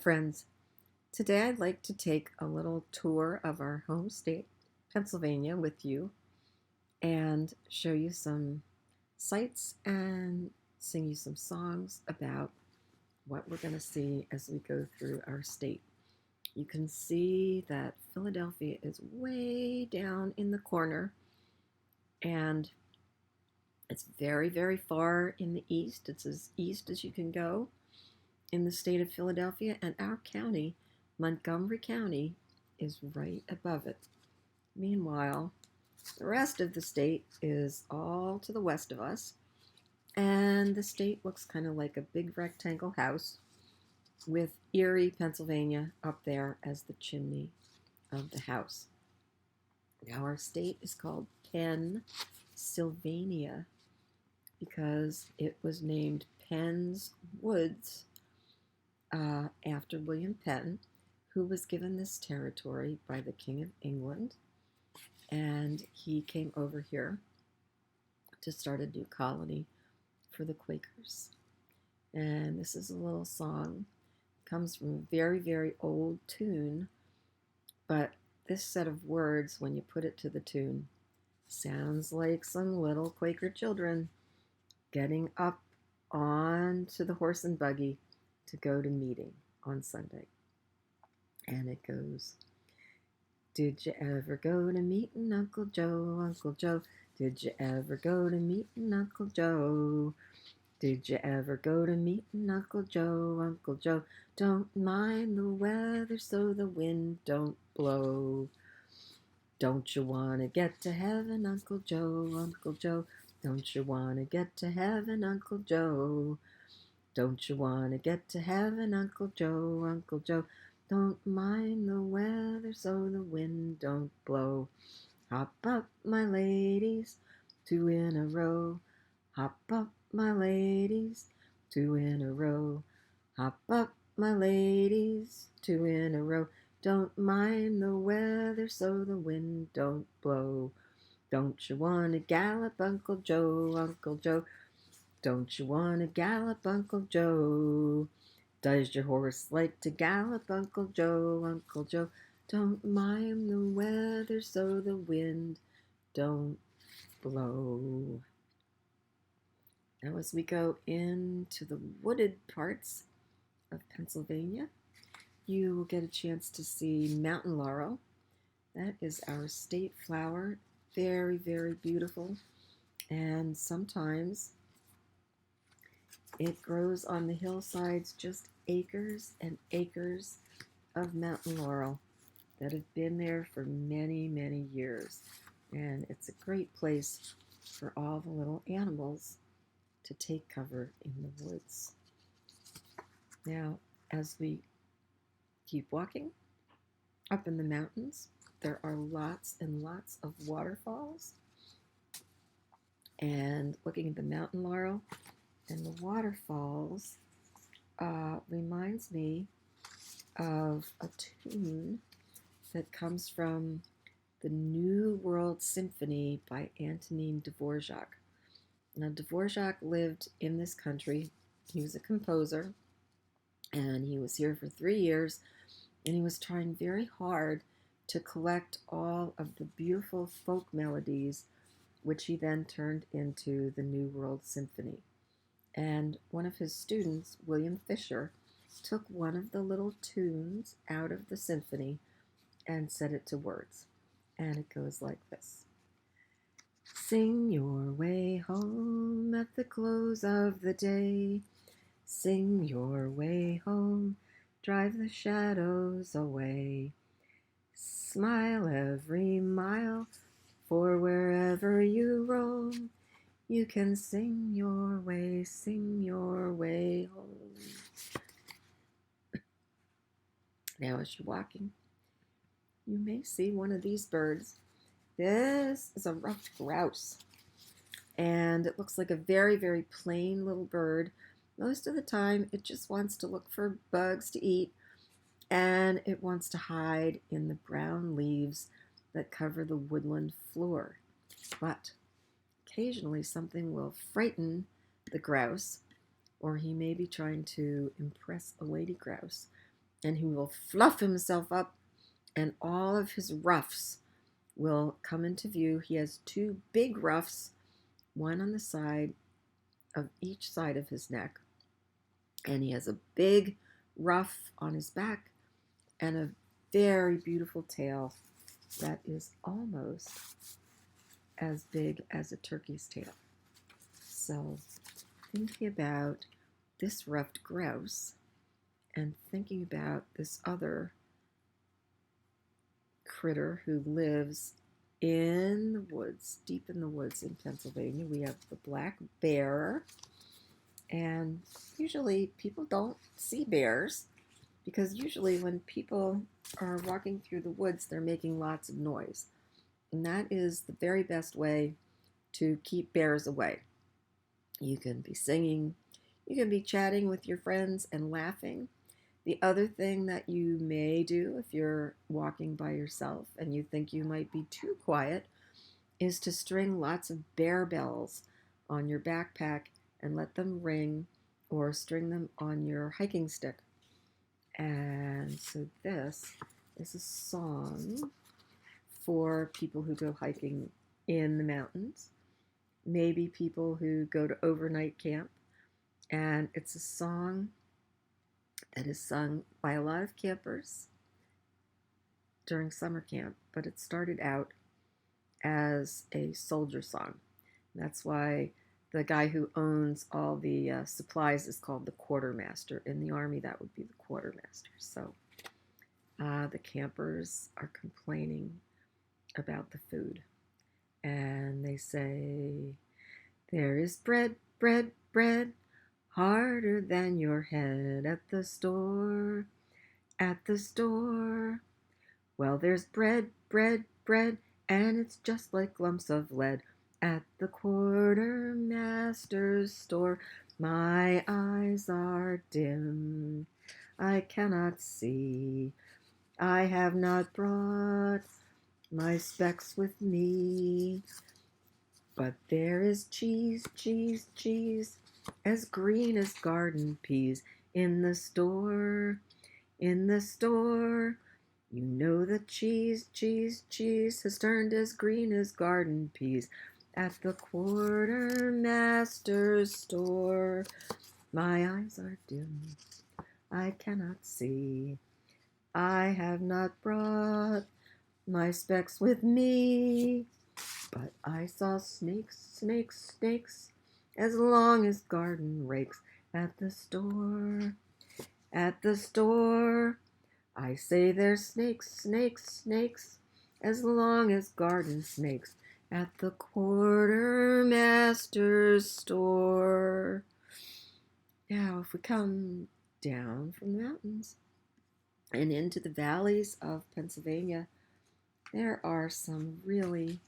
friends. Today I'd like to take a little tour of our home state, Pennsylvania, with you and show you some sights and sing you some songs about what we're going to see as we go through our state. You can see that Philadelphia is way down in the corner and it's very, very far in the east. It's as east as you can go in the state of Philadelphia, and our county, Montgomery County, is right above it. Meanwhile, the rest of the state is all to the west of us, and the state looks kind of like a big rectangle house with Erie, Pennsylvania up there as the chimney of the house. Now, our state is called Pennsylvania because it was named Penn's Woods after William Penn, who was given this territory by the King of England, and he came over here to start a new colony for the Quakers. And this is a little song. It comes from a very, very old tune, but this set of words, when you put it to the tune, sounds like some little Quaker children getting up onto the horse and buggy to go to meeting on Sunday. And it goes, did you ever go to meeting Uncle Joe, Uncle Joe? Did you ever go to meeting Uncle Joe? Did you ever go to meeting Uncle Joe, Uncle Joe? Don't mind the weather so the wind don't blow. Don't you want to get to heaven, Uncle Joe, Uncle Joe? Don't you want to get to heaven, Uncle Joe? Don't you want to get to heaven, Uncle Joe, Uncle Joe? Don't mind the weather so the wind don't blow. Hop up, my ladies, two in a row. Hop up, my ladies, two in a row. Hop up, my ladies, two in a row. Don't mind the weather so the wind don't blow. Don't you want to gallop, Uncle Joe, Uncle Joe? Don't you want to gallop, Uncle Joe? Does your horse like to gallop, Uncle Joe, Uncle Joe? Don't mind the weather so the wind don't blow. Now as we go into the wooded parts of Pennsylvania, you will get a chance to see mountain laurel. That is our state flower. Very, very beautiful. And sometimes it grows on the hillsides, just acres and acres of mountain laurel that have been there for many, many years. And it's a great place for all the little animals to take cover in the woods. Now, as we keep walking up in the mountains, there are lots and lots of waterfalls. And looking at the mountain laurel and the waterfalls reminds me of a tune that comes from the New World Symphony by Antonin Dvorak. Now, Dvorak lived in this country. He was a composer, and he was here for 3 years, and he was trying very hard to collect all of the beautiful folk melodies, which he then turned into the New World Symphony. And one of his students, William Fisher, took one of the little tunes out of the symphony and set it to words. And it goes like this. Sing your way home at the close of the day. Sing your way home, drive the shadows away. Smile every mile, for wherever you roam, you can sing your way home. Now as you're walking, you may see one of these birds. This is a ruffed grouse, and it looks like a very, very plain little bird. Most of the time, it just wants to look for bugs to eat, and it wants to hide in the brown leaves that cover the woodland floor. But occasionally something will frighten the grouse, or he may be trying to impress a lady grouse, and he will fluff himself up, and all of his ruffs will come into view. He has two big ruffs, one on the side of each side of his neck, and he has a big ruff on his back and a very beautiful tail that is almost as big as a turkey's tail. So, thinking about this ruffed grouse and thinking about this other critter who lives in the woods, deep in the woods in Pennsylvania, we have the black bear. And usually people don't see bears because usually when people are walking through the woods, they're making lots of noise. And that is the very best way to keep bears away. You can be singing, you can be chatting with your friends and laughing. The other thing that you may do if you're walking by yourself and you think you might be too quiet is to string lots of bear bells on your backpack and let them ring, or string them on your hiking stick. And so this is a song for people who go hiking in the mountains, maybe people who go to overnight camp. And it's a song that is sung by a lot of campers during summer camp, but it started out as a soldier song. That's why the guy who owns all the supplies is called the quartermaster. In the Army, that would be the quartermaster. So the campers are complaining about the food. And they say, there is bread, bread, bread, harder than your head at the store, at the store. Well, there's bread, bread, bread, and it's just like lumps of lead at the quartermaster's store. My eyes are dim, I cannot see. I have not brought my specs with me. But there is cheese, cheese, cheese, as green as garden peas in the store, in the store. You know the cheese, cheese, cheese has turned as green as garden peas at the quartermaster's store. My eyes are dim, I cannot see. I have not brought my specs with me. But I saw snakes, snakes, snakes, as long as garden rakes at the store, at the store. I say there's snakes, snakes, snakes, as long as garden snakes at the quartermaster's store. Now, if we come down from the mountains and into the valleys of Pennsylvania, there are some really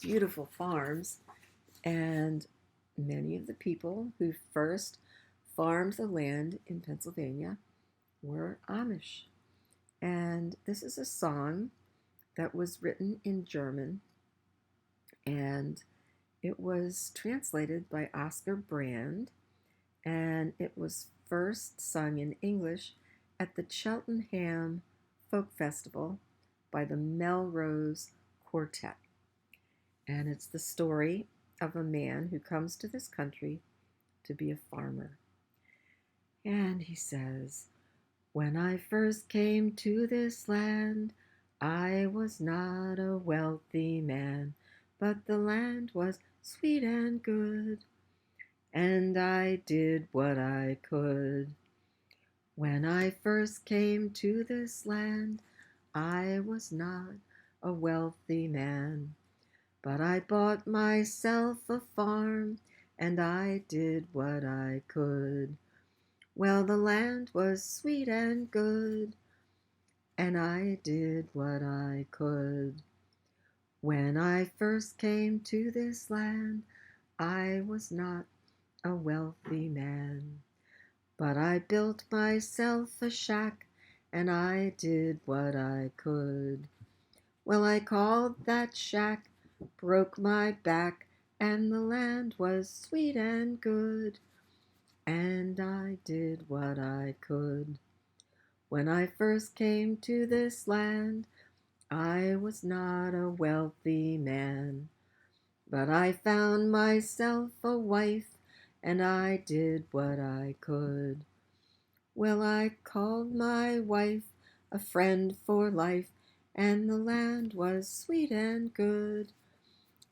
beautiful farms, and many of the people who first farmed the land in Pennsylvania were Amish. And this is a song that was written in German, and it was translated by Oscar Brand, and it was first sung in English at the Cheltenham Folk Festival by the Melrose Quartet. And it's the story of a man who comes to this country to be a farmer. And he says, when I first came to this land, I was not a wealthy man, but the land was sweet and good, and I did what I could. When I first came to this land, I was not a wealthy man, but I bought myself a farm, and I did what I could. Well, the land was sweet and good, and I did what I could. When I first came to this land, I was not a wealthy man, but I built myself a shack, and I did what I could. Well, I called that shack Broke My Back, and the land was sweet and good, and I did what I could. When I first came to this land, I was not a wealthy man, but I found myself a wife, and I did what I could. Well, I called my wife a friend for life, and the land was sweet and good,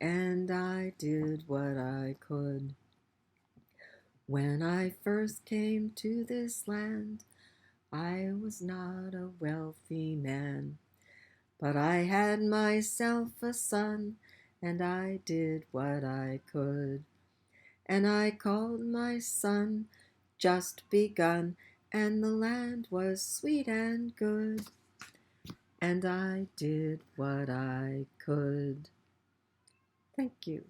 and I did what I could. When I first came to this land, I was not a wealthy man, but I had myself a son, and I did what I could. And I called my son Just Begun, and the land was sweet and good, and I did what I could. Thank you.